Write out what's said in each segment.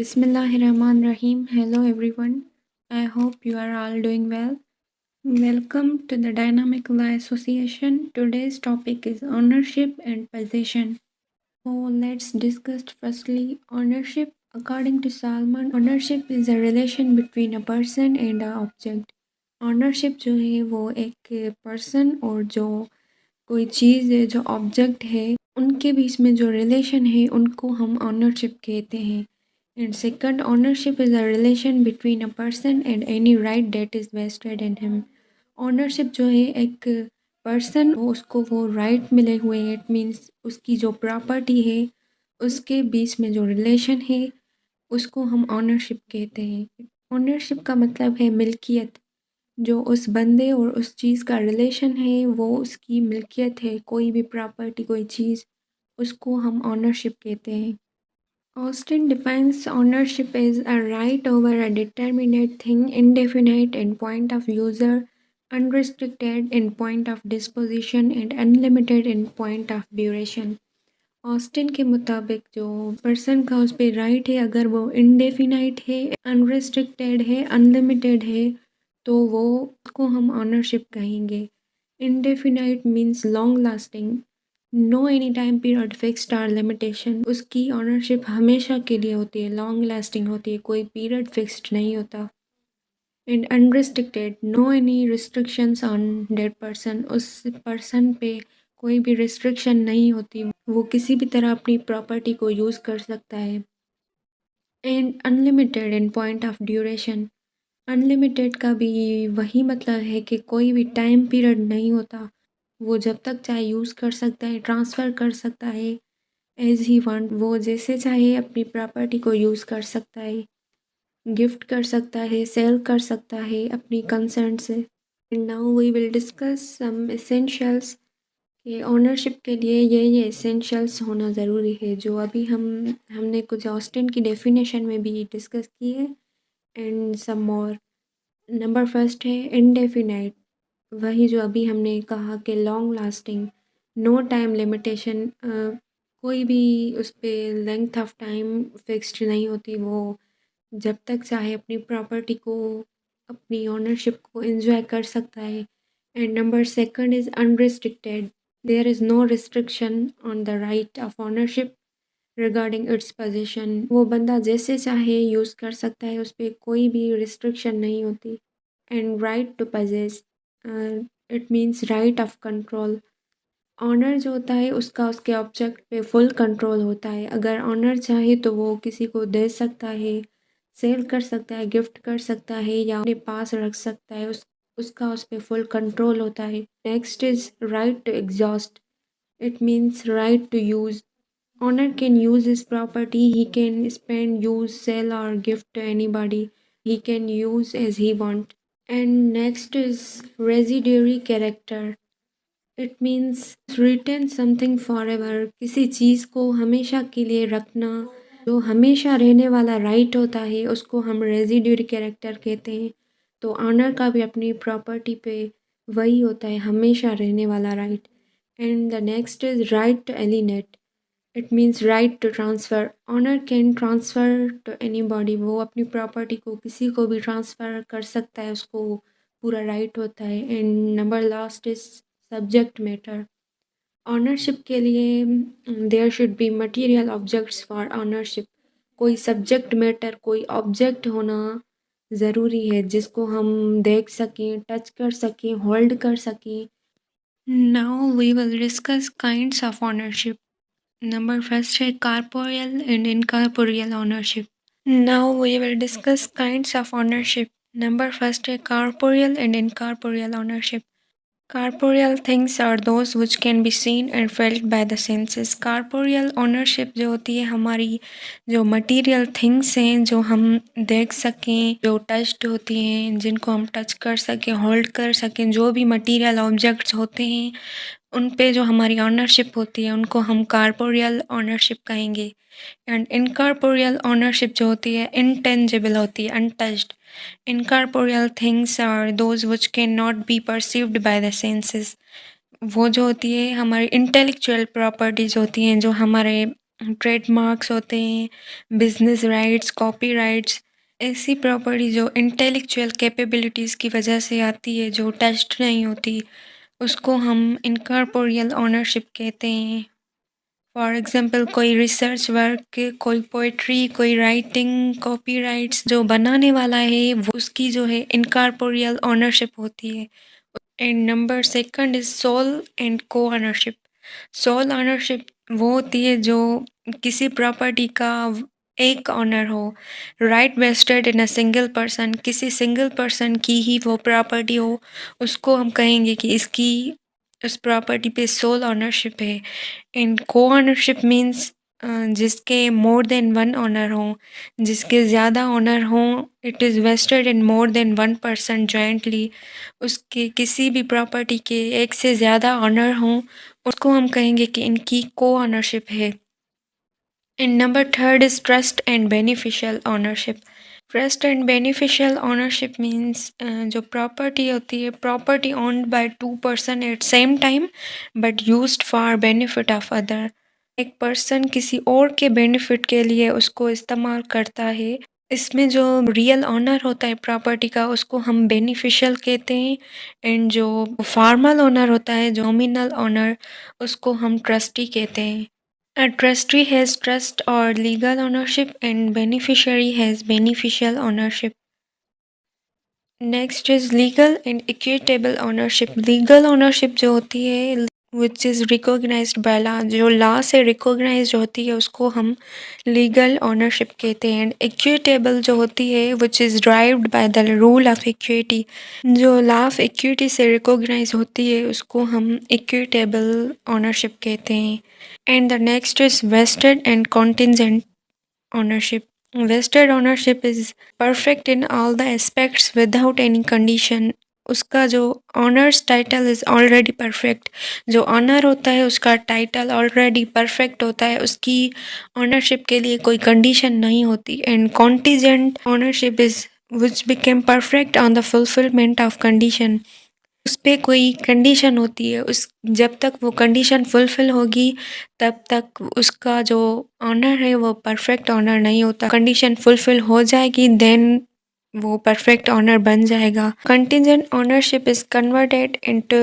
Bismillahirrahmanirrahim. Hello everyone. I hope you are all doing well. Welcome to the Dynamic Law Association. Today's topic is ownership and possession. So let's discuss firstly ownership. According to Salman, ownership is a relation between a person and an object. Ownership जो है वो एक person और जो कोई चीज़ है जो object है उनके बीच में जो रिलेशन है उनको हम ऑनरशिप कहते हैं. And second, ownership is a relation between a person and any right that is vested in him. Ownership जो है एक पर्सन उसको वो राइट मिले हुए हैं. इट मीन्स उसकी जो प्रॉपर्टी है उसके बीच में जो रिलेशन है उसको हम ऑनरशिप कहते हैं. ऑनरशिप का मतलब है मिल्कियत. जो उस बंदे और उस चीज़ का रिलेशन है वो उसकी मिल्कियत है. कोई भी प्रॉपर्टी कोई चीज़ उसको हम ऑनरशिप कहते हैं. Austin defines ownership as a right over a determinate thing, indefinite in point of user, unrestricted in point of disposition and unlimited in point of duration. Austin के मुताबिक जो पर्सन का उस पर राइट है अगर वो इनडेफिनाइट है, अनरिस्ट्रिक्टेड है, अनलिमिटेड है तो वो उसको हम ऑनरशिप कहेंगे. Indefinite means long lasting, no any time period fixed और लिमिटेशन. उसकी ऑनरशिप हमेशा के लिए होती है, लॉन्ग लास्टिंग होती है, कोई पीरियड फिक्स्ड नहीं होता. And unrestricted, no any restrictions on that person. उस पर्सन पे कोई भी रिस्ट्रिक्शन नहीं होती, वो किसी भी तरह अपनी प्रॉपर्टी को यूज़ कर सकता है. And unlimited in point of duration, unlimited का भी वही मतलब है कि कोई भी टाइम पीरियड नहीं होता, वो जब तक चाहे यूज़ कर सकता है, ट्रांसफ़र कर सकता है एज़ ही वांट. वो जैसे चाहे अपनी प्रॉपर्टी को यूज़ कर सकता है, गिफ्ट कर सकता है, सेल कर सकता है अपनी कंसेंट से. And now we will discuss some essentials कि ओनरशिप के लिए ये एसेंशियल्स होना ज़रूरी है जो अभी हमने कुछ ऑस्टिन की डेफिनेशन में भी डिस्कस की है. And some more. Number first है इनडेफिनाइट, वही जो अभी हमने कहा कि long lasting, no time limitation, कोई भी उस पर लेंथ ऑफ टाइम फिक्स्ड नहीं होती, वो जब तक चाहे अपनी प्रॉपर्टी को, अपनी ओनरशिप को एंजॉय कर सकता है. And number second is unrestricted, there is no restriction on the right of ownership regarding its possession. वो बंदा जैसे चाहे यूज़ कर सकता है, उस पर कोई भी रिस्ट्रिक्शन नहीं होती. And right to possess, it means right of control. Owner जो होता है उसका उसके ऑब्जेक्ट पे फुल कंट्रोल होता है. अगर ऑनर चाहे तो वो किसी को दे सकता है, सेल कर सकता है, गिफ्ट कर सकता है या अपने पास रख सकता है. उसका उस पर फुल कंट्रोल होता है. Next is right to exhaust, it means right to use. Owner can use his property, he can spend, use, sell or gift to anybody. He can use as he want. And next is residuary character. It means retain something forever. किसी चीज़ को हमेशा के लिए रखना, जो हमेशा रहने वाला राइट होता है उसको हम रेजिड्यूरी कैरेक्टर कहते हैं. तो ऑनर का भी अपनी प्रॉपर्टी पे वही होता है, हमेशा रहने वाला right. And the next is right to alienate, it means right to transfer. Owner can transfer to anybody, वो अपनी प्रॉपर्टी को किसी को भी ट्रांसफ़र कर सकता है, उसको पूरा राइट होता है. And number last is subject matter. Ownership के लिए there should be material objects for ownership. कोई सब्जेक्ट मैटर, कोई ऑब्जेक्ट होना ज़रूरी है जिसको हम देख सकें, टच कर सकें, होल्ड कर सकें. Now we will discuss kinds of ownership. Number first है corporeal and incorporeal ownership. Now we will discuss kinds of ownership. Number first है corporeal and incorporeal ownership. Corporeal things are those which can be seen and felt by the senses. Corporeal ownership जो होती है हमारी जो material things हैं जो हम देख सकें, जो टच्ड होती हैं, जिनको हम टच कर सकें, होल्ड कर सकें, जो भी material objects होते हैं उन पे जो हमारी ऑनरशिप होती है उनको हम कॉर्पोरियल ऑनरशिप कहेंगे. एंड इनकॉर्पोरियल ऑनरशिप जो होती है इनटेंजिबल होती है, untouched. Incorporeal things are those which can not be perceived by the senses. वो जो होती है हमारी इंटेलेक्चुअल प्रॉपर्टीज़ होती हैं जो हमारे ट्रेडमार्क्स होते हैं, बिजनेस राइट्स, कॉपीराइट्स, ऐसी प्रॉपर्टी जो इंटेलेक्चुअल कैपेबिलिटीज़ की वजह से आती है, जो टेस्ट नहीं होती, उसको हम इनकॉर्पोरियल ओनरशिप कहते हैं। फॉर एग्जांपल कोई रिसर्च वर्क, कोई पोइट्री, कोई राइटिंग, कॉपीराइट्स जो बनाने वाला है वो उसकी जो है इनकॉर्पोरियल ओनरशिप होती है। And number second is sole and co ownership. Sole ownership वो होती है जो किसी प्रॉपर्टी का एक ऑनर हो, right vested in a single person, किसी सिंगल पर्सन की ही वो प्रॉपर्टी हो, उसको हम कहेंगे कि इसकी उस प्रॉपर्टी पे सोल ओनरशिप है। एंड को ओनरशिप मीन्स जिसके मोर देन वन ऑनर हो, जिसके ज़्यादा ऑनर हो, it is vested in more than one person jointly, उसके किसी भी प्रॉपर्टी के एक से ज़्यादा ऑनर हों, उसको हम कहेंगे कि इनकी को ऑनरशिप है। And number third is trust and beneficial ownership. Trust and beneficial ownership means जो प्रॉपर्टी होती है, property owned by two person at same time but used for benefit of other. एक पर्सन किसी और के बेनिफिट के लिए उसको इस्तेमाल करता है। इसमें जो रियल ऑनर होता है प्रॉपर्टी का उसको हम बेनिफिशियल कहते हैं, एंड जो फॉर्मल ऑनर होता है, जो नॉमिनल ऑनर, उसको हम ट्रस्टी कहते हैं। A trustee has trust or legal ownership and beneficiary has beneficial ownership. Next is legal and equitable ownership. Legal ownership जो होती है which is recognized by law, जो law से recognized होती है उसको हम legal ownership कहते हैं। and equitable जो होती है which is derived by the rule of equity, जो law of equity से recognize होती है उसको हम equitable ownership कहते हैं। And the next is vested and contingent ownership. Vested ownership is perfect in all the aspects without any condition. उसका जो honours title is already perfect, जो ऑनर होता है उसका टाइटल ऑलरेडी परफेक्ट होता है, उसकी ऑनरशिप के लिए कोई कंडीशन नहीं होती। And contingent ownership is which became perfect on the fulfilment of condition. उस पे कोई कंडीशन होती है, उस जब तक वो कंडीशन फुलफ़िल होगी तब तक उसका जो ऑनर है वो परफेक्ट ऑनर नहीं होता। कंडीशन फुलफ़िल हो जाएगी देन वो परफेक्ट ऑनर बन जाएगा। Contingent ownership is converted into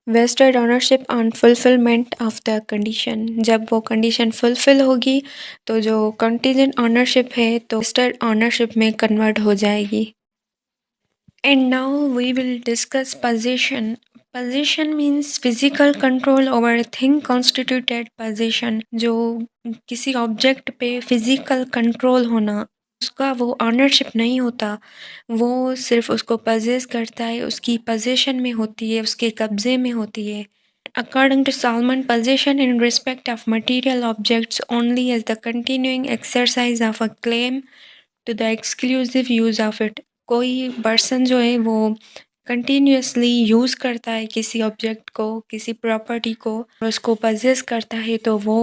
vested ownership on fulfilment of the condition. जब वो कंडीशन फुलफ़िल होगी तो जो कंटीजेंट ओनरशिप है तो वेस्टेड ओनरशिप में कन्वर्ट हो जाएगी। And now we will discuss possession. Possession means physical control over a thing constituted possession. जो किसी ऑब्जेक्ट पे फिजिकल कंट्रोल होना, उसका वो ऑनरशिप नहीं होता, वो सिर्फ उसको पजेस करता है, उसकी पोजेशन में होती है, उसके कब्जे में होती है। According to Solomon, possession in respect of material objects only as the continuing exercise of a claim to the exclusive use of it. कोई पर्सन जो है वो कंटिन्यूसली यूज़ करता है किसी ऑब्जेक्ट को, किसी प्रॉपर्टी को, और उसको पजेस करता है तो वो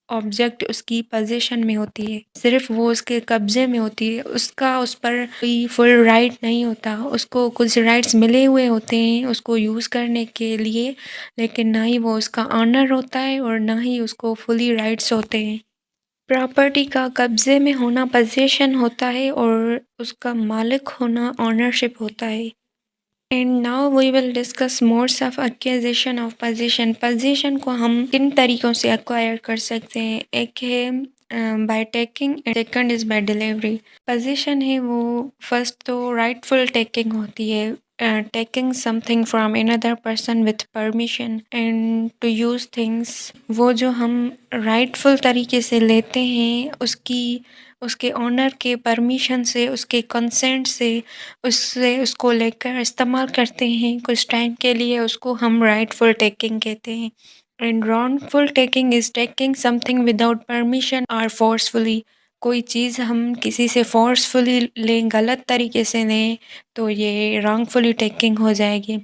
ऑब्जेक्ट उसकी पोजीशन में होती है, सिर्फ वो उसके कब्जे में होती है, उसका उस पर कोई फुल राइट नहीं होता। उसको कुछ राइट्स मिले हुए होते हैं उसको यूज़ करने के लिए, लेकिन ना ही वो उसका ऑनर होता है और ना ही उसको फुली राइट्स होते हैं। प्रॉपर्टी का कब्जे में होना पोजीशन होता है और उसका मालिक होना ऑनरशिप होता है। And now we will discuss modes of acquisition of possession. Possession को हम किन तरीक़ों से एक्वायर कर सकते हैं? एक है by taking and second is by delivery. Possession है वो फर्स्ट तो राइटफुल टेकिंग होती है, taking something from another person with permission and to use things. वो जो हम राइटफुल तरीके से लेते हैं उसके ऑनर के परमिशन से, उसके कंसेंट से, उससे उसको लेकर इस्तेमाल करते हैं कुछ टाइम के लिए, उसको हम राइटफुल टेकिंग कहते हैं। And wrongful taking is taking something without permission और फोर्सफुली। कोई चीज़ हम किसी से फोर्सफुली लें, गलत तरीके से लें, तो ये रॉन्गफुली टेकिंग हो जाएगी।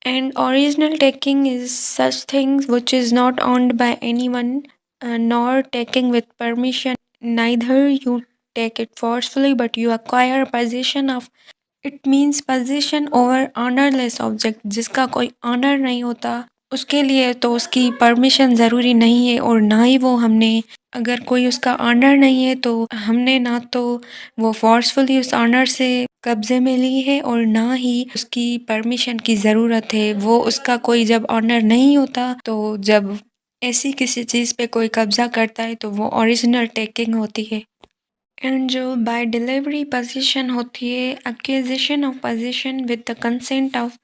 And original taking is such things which is not owned by anyone nor taking with permission. Neither you take it forcefully, but you acquire possession of it means possession over honorless object, जिसका कोई honour नहीं होता, उसके लिए तो उसकी permission ज़रूरी नहीं है, और ना ही वो हमने, अगर कोई उसका ऑनर नहीं है तो हमने ना तो वो फोर्सफुली उस ऑनर से कब्जे में ली है, और ना ही उसकी परमिशन की ज़रूरत है। वो उसका कोई जब ऑनर नहीं होता, तो जब ऐसी किसी चीज़ पे कोई कब्जा करता है तो वो ओरिजिनल टेकिंग होती है। एंड जो बाय डिलीवरी पोजीशन होती है, acquisition of possession with the consent of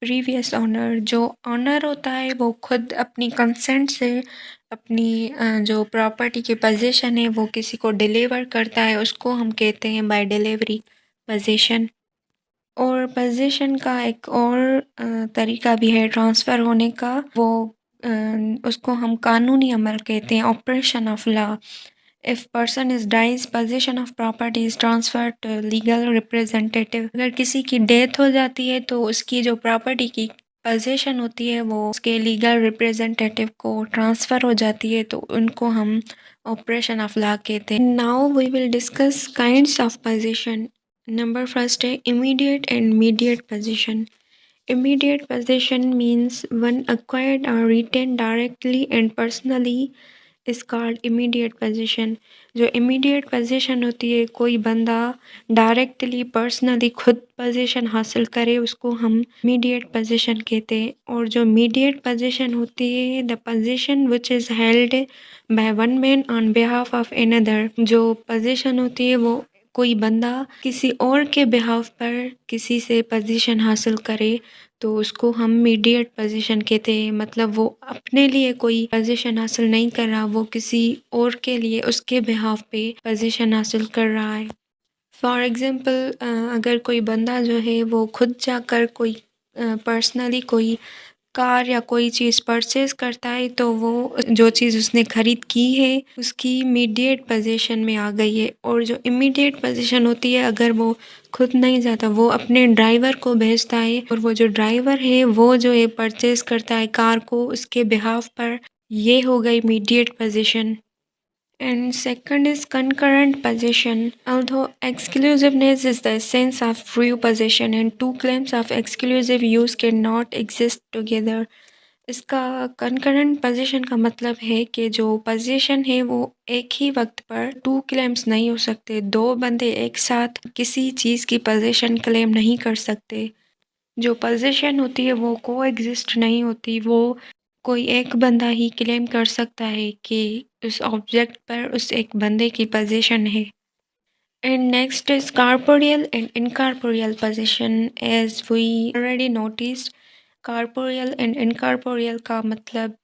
previous owner. जो ऑनर होता है वो खुद अपनी कंसेंट से अपनी जो प्रॉपर्टी की पोजीशन है वो किसी को डिलीवर करता है, उसको हम कहते हैं बाय डिलीवरी पोजीशन। और पोजीशन का एक और तरीका भी है ट्रांसफ़र होने का, वो अ, उसको हम कानूनी अमल कहते हैं, operation of law. If person is dies, possession of property is transfer to legal representative. अगर किसी की डेथ हो जाती है तो उसकी जो प्रॉपर्टी की पोजीशन होती है वो उसके लीगल रिप्रेजेंटेटिव को ट्रांसफ़र हो जाती है, तो उनको हम ऑपरेशन ऑफ लॉ कहते हैं। Now we will discuss kinds of possession. Number first है immediate and mediate possession. Immediate possession means one acquired or retained directly and personally is called immediate possession. जो immediate possession होती है, कोई बंदा directly personally खुद position हासिल करे, उसको हम immediate possession कहते हैं। और जो mediate possession होती है, the possession which is held by one man on behalf of another। जो पोजीशन होती है वो कोई बंदा किसी और के बिहाफ पर किसी से पोजीशन हासिल करे, तो उसको हम मीडिएट पोजीशन कहते हैं। मतलब वो अपने लिए कोई पोजीशन हासिल नहीं कर रहा, वो किसी और के लिए उसके बिहाफ पे पोजीशन हासिल कर रहा है। फॉर एग्ज़ाम्पल, अगर कोई बंदा जो है वो खुद जाकर कोई पर्सनली कोई कार या कोई चीज़ परचेज़ करता है, तो वो जो चीज़ उसने ख़रीद की है उसकी इमीडिएट पोजीशन में आ गई है। और जो इमीडिएट पोजीशन होती है, अगर वो खुद नहीं जाता, वो अपने ड्राइवर को भेजता है, और वो जो ड्राइवर है वो जो है परचेज़ करता है कार को उसके बिहाफ पर, ये हो गई immediate position. And second is concurrent possession. Although exclusiveness is the essence of true possession and two claims of exclusive use cannot exist together. इसका concurrent possession का मतलब है कि जो possession है वो एक ही वक्त पर two claims नहीं हो सकते। दो बंदे एक साथ किसी चीज़ की possession claim नहीं कर सकते। जो पोजीशन होती है वो कोएग्जिस्ट नहीं होती, वो कोई एक बंदा ही क्लेम कर सकता है कि उस ऑब्जेक्ट पर उस एक बंदे की पोजीशन है। And next is corporeal and incorporeal possession. As we already noticed, corporeal and incorporeal का मतलब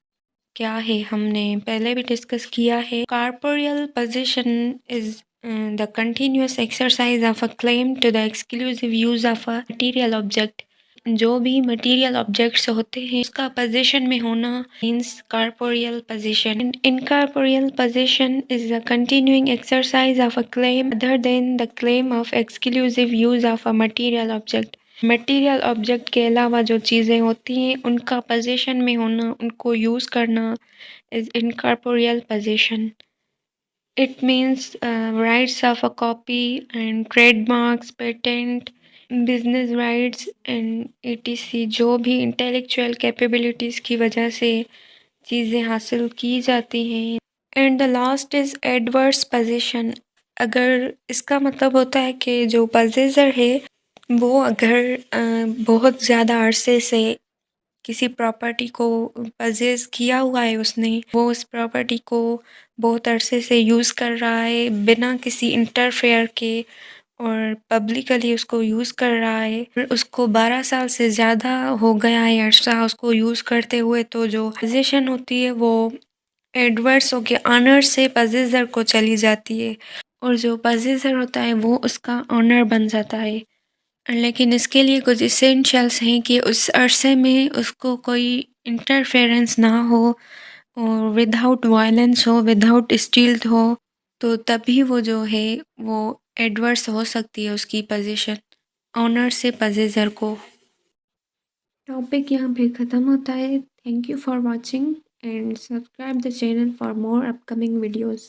क्या है हमने पहले भी डिस्कस किया है। Corporeal possession is the continuous exercise of a claim to the exclusive use of a material object. जो भी मटेरियल ऑब्जेक्ट्स होते हैं उसका पोजीशन में होना means corporeal position. Incorporeal position is a continuing exercise of a claim other than the claim of exclusive use of a material object. Material object के अलावा जो चीज़ें होती हैं उनका पोजीशन में होना, उनको यूज़ करना is incorporeal position. It means rights of a copy and trademarks, patent, business rights and etc. जो भी intellectual capabilities की वजह से चीज़ें हासिल की जाती हैं। And the last is adverse position. अगर इसका मतलब होता है कि जो पोजेसर है वो अगर बहुत ज़्यादा अरसे से किसी प्रॉपर्टी को परचेज़ किया हुआ है उसने, वो उस प्रॉपर्टी को बहुत अरसे से यूज़ कर रहा है बिना किसी इंटरफेयर के, और पब्लिकली उसको यूज़ कर रहा है, फिर उसको 12 साल से ज़्यादा हो गया है अरसा उसको यूज़ करते हुए, तो जो पोजीशन होती है वो एडवर्स होके ऑनर से पोजेसर को चली जाती है, और जो पोजेसर होता है वो उसका ऑनर बन जाता है। लेकिन इसके लिए कुछ इसेंशियल्स हैं कि उस अरसे में उसको कोई इंटरफेरेंस ना हो, और विदाउट वायलेंस हो, विदाउट स्टील्थ हो, तो तभी वो जो है वो एडवर्स हो सकती है उसकी पोजीशन ऑनर से पोजेसर को। टॉपिक यहाँ पे ख़त्म होता है। Thank you for watching and subscribe the channel for more upcoming videos.